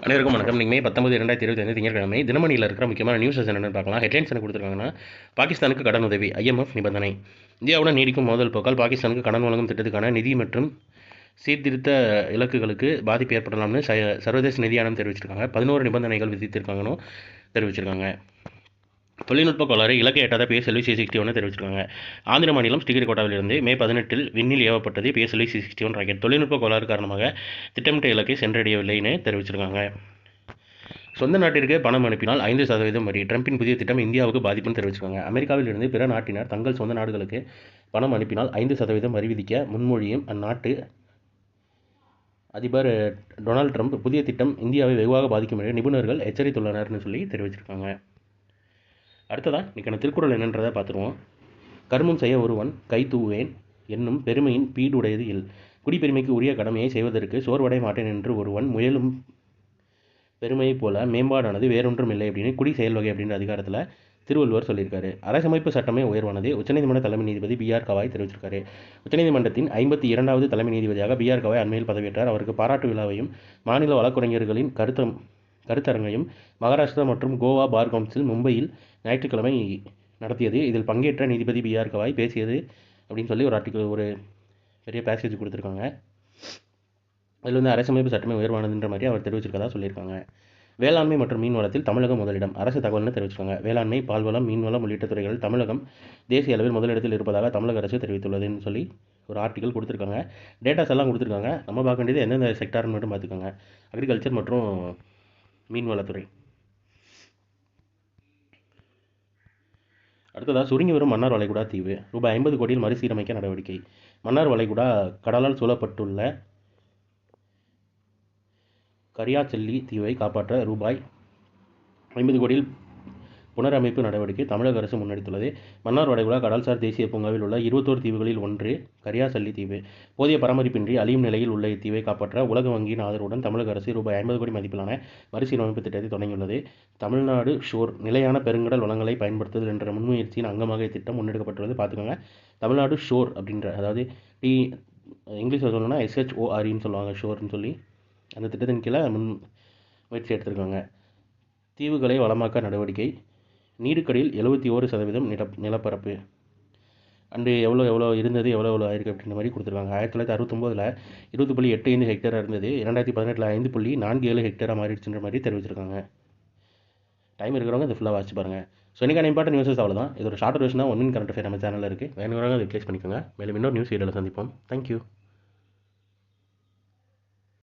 அனைவருக்கும் வணக்கம். நீங்கள் மே 19 2025 திங்கட்கிழமை தினமணியில் இருக்கிற முக்கியமான நியூஸஸ் என்னென்னு பார்க்கலாம். ஹெட்லைன்ஸ் என்ன கொடுத்துருக்காங்கன்னா, பாகிஸ்தானுக்கு கடன் உதவி, ஐஎம்எஃப் நிபந்தனை. இந்தியாவுடன் நீடிக்கும் மோதல் போக்கால் பாகிஸ்தானுக்கு கடன் வழங்கும் திட்டத்துக்கான நிதி மற்றும் சீர்திருத்த இலக்குகளுக்கு பாதிப்பு ஏற்படலாம்னு சர்வதேச நிதி ஆணையம் தெரிவிச்சிருக்காங்க. 11 நிபந்தனைகள் விதித்திருக்காங்கன்னு தெரிவிச்சிருக்காங்க. தொழில்நுட்ப கோளாறு இலக்கை எட்டாத PSLV C61 தெரிவிச்சிருக்காங்க. ஆந்திர மாநிலம் ஸ்ரீஹரிகோட்டாவிலிருந்து மே 18 விண்ணில் ஏவப்பட்டது PSLV C61 ராக்கெட். தொழில்நுட்ப கோளாறு காரணமாக திட்டமிட்ட இலக்கை சென்றடையவில்லைன்னு தெரிவிச்சிருக்காங்க. சொந்த நாட்டிற்கு பணம் அனுப்பினால் 5% வரி, ட்ரம்பின் புதிய திட்டம் இந்தியாவுக்கு பாதிப்புன்னு தெரிவிச்சிருக்காங்க. அமெரிக்காவில் இருந்து பிற நாட்டினர் தங்கள் சொந்த நாடுகளுக்கு பணம் அனுப்பினால் 5% வரி விதிக்க முன்மொழியும் அந்நாட்டு அதிபர் டொனால்ட் ட்ரம்ப் புதிய திட்டம் இந்தியாவை வெகுவாக பாதிக்கும் என்று நிபுணர்கள் எச்சரித்துள்ளனர்னு சொல்லி தெரிவிச்சிருக்காங்க. அடுத்ததாக இன்றைக்கான திருக்குறள் என்னன்றதை பார்த்துருவோம். கர்மம் செய்ய ஒருவன் கை தூவேன் என்னும் பெருமையின் பீடுடையது இல். குடிப்பெருமைக்கு உரிய கடமையை செய்வதற்கு சோர்வடைய மாட்டேன் என்று ஒருவன் முயலும் பெருமையைப் போல மேம்பாடானது வேறொன்றும் இல்லை அப்படின்னு குடி செயல்வகை அப்படின்ற அதிகாரத்தில் திருவள்ளுவர் சொல்லியிருக்காரு. அரசமைப்பு சட்டமே உயர்வானது உச்சநீதிமன்ற தலைமை நீதிபதி BR கவாய் தெரிவிச்சிருக்காரு. உச்சநீதிமன்றத்தின் 52வது தலைமை நீதிபதியாக BR கவாய் அண்மையில் பதவியேற்றார். அவருக்கு பாராட்டு விழாவையும் மாநில வழக்கறிஞர்களின் கருத்தரங்கையும் மகாராஷ்டிரா மற்றும் கோவா பார் கவுன்சில் மும்பையில் ஞாயிற்றுக்கிழமை நடத்தியது. இதில் பங்கேற்ற நீதிபதி BR கவாய் பேசியது அப்படின்னு சொல்லி ஒரு ஆர்டிக்கல், ஒரு பெரிய பேசேஜ் கொடுத்துருக்காங்க. அதில் அரசமைப்பு சட்டமே உயர்வானதுன்ற மாதிரி அவர் தெரிவிச்சிருக்கதா சொல்லியிருக்காங்க. வேளாண்மை மற்றும் மீன்வளத்தில் தமிழகம் முதலிடம், அரசு தகவல்னு தெரிவிச்சிருக்காங்க. வேளாண்மை, பால்வளம், மீன்வளம் உள்ளிட்ட துறைகளில் தமிழகம் தேசிய அளவில் முதலிடத்தில் இருப்பதாக தமிழக அரசு தெரிவித்துள்ளதுன்னு சொல்லி ஒரு ஆர்டிக்கல் கொடுத்துருக்காங்க. டேட்டாஸ் எல்லாம் கொடுத்துருக்காங்க. நம்ம பார்க்க வேண்டியது எந்தெந்த செக்டார்னு மட்டும் பார்த்துக்கோங்க. அக்ரிகல்ச்சர் மற்றும் மீன்வளத்துறை. அடுத்ததாக சுருங்கி வரும் மன்னார் வளைகுடா தீவு ரூபாய் 50 கோடியில் மறுசீரமைக்க நடவடிக்கை. மன்னார் வளைகுடா கடலால் சூழப்பட்டுள்ள கரியாச்செல்லி தீவை காப்பாற்ற ரூபாய் 50 கோடியில் புனரமைப்பு நடவடிக்கை தமிழக அரசு முன்னெடுத்துள்ளது. மன்னார் வளைகுடா கடல்சார் தேசிய பூங்காவில் உள்ள 21 தீவுகளில் ஒன்று கரியாச்செல்லி தீவு. போதிய பராமரிப்பின்றி அழியும் நிலையில் உள்ள இத்தீவை காப்பாற்ற உலக வங்கியின் ஆதரவுடன் தமிழக அரசு ரூபாய் 50 கோடி மதிப்பிலான மறுசீரமைப்பு திட்டத்தை தொடங்கியுள்ளது. தமிழ்நாடு ஷோர் நிலையான பெருங்கடல் வளங்களை பயன்படுத்துதல் என்ற முன்முயற்சியின் அங்கமாக இத்திட்டம் முன்னெடுக்கப்பட்டுள்ளது. பார்த்துக்கோங்க, தமிழ்நாடு ஷோர் அப்படின்ற, அதாவது இங்கிலீஷில் சொல்லணும்னா SHOREன்னு சொல்லுவாங்க, ஷோர்னு சொல்லி. அந்த திட்டத்தின் கீழே முயற்சி எடுத்திருக்காங்க. தீவுகளை வளமாக்க நடவடிக்கை. நீருக்கடியில் 71% நிலப்பரப்பு அண்டு எவ்வளோ இருந்தது, எவ்வளோ ஆயிருக்கு அப்படின்ற மாதிரி கொடுத்துருக்காங்க. 1969 20.85 ஹெக்டேராக இருந்தது. 2018 5.47 ஹெக்டேராக மாறிடுச்சுன்ற மாதிரி தெரிவிச்சிருக்காங்க. டைம் இருக்கிறவங்க அதை ஃபுல்லாக வாசிச்சு பாருங்கள். ஸோ இன்றைக்கான இம்பார்ட்டன்ட் நியூஸஸ் அவ்வளோதான். இது ஒரு ஷார்ட் வெர்ஷனாக 1 மினிட் கரண்ட் அஃபேர் நம்ம சேனலில் இருக்குது. வேணுங்கிறவங்க அதை ரிப்ளேஸ் பண்ணிக்கோங்க. மேலும் இன்னொரு நியூஸ் வீடியோவில் சந்திப்போம். தேங்க்யூ.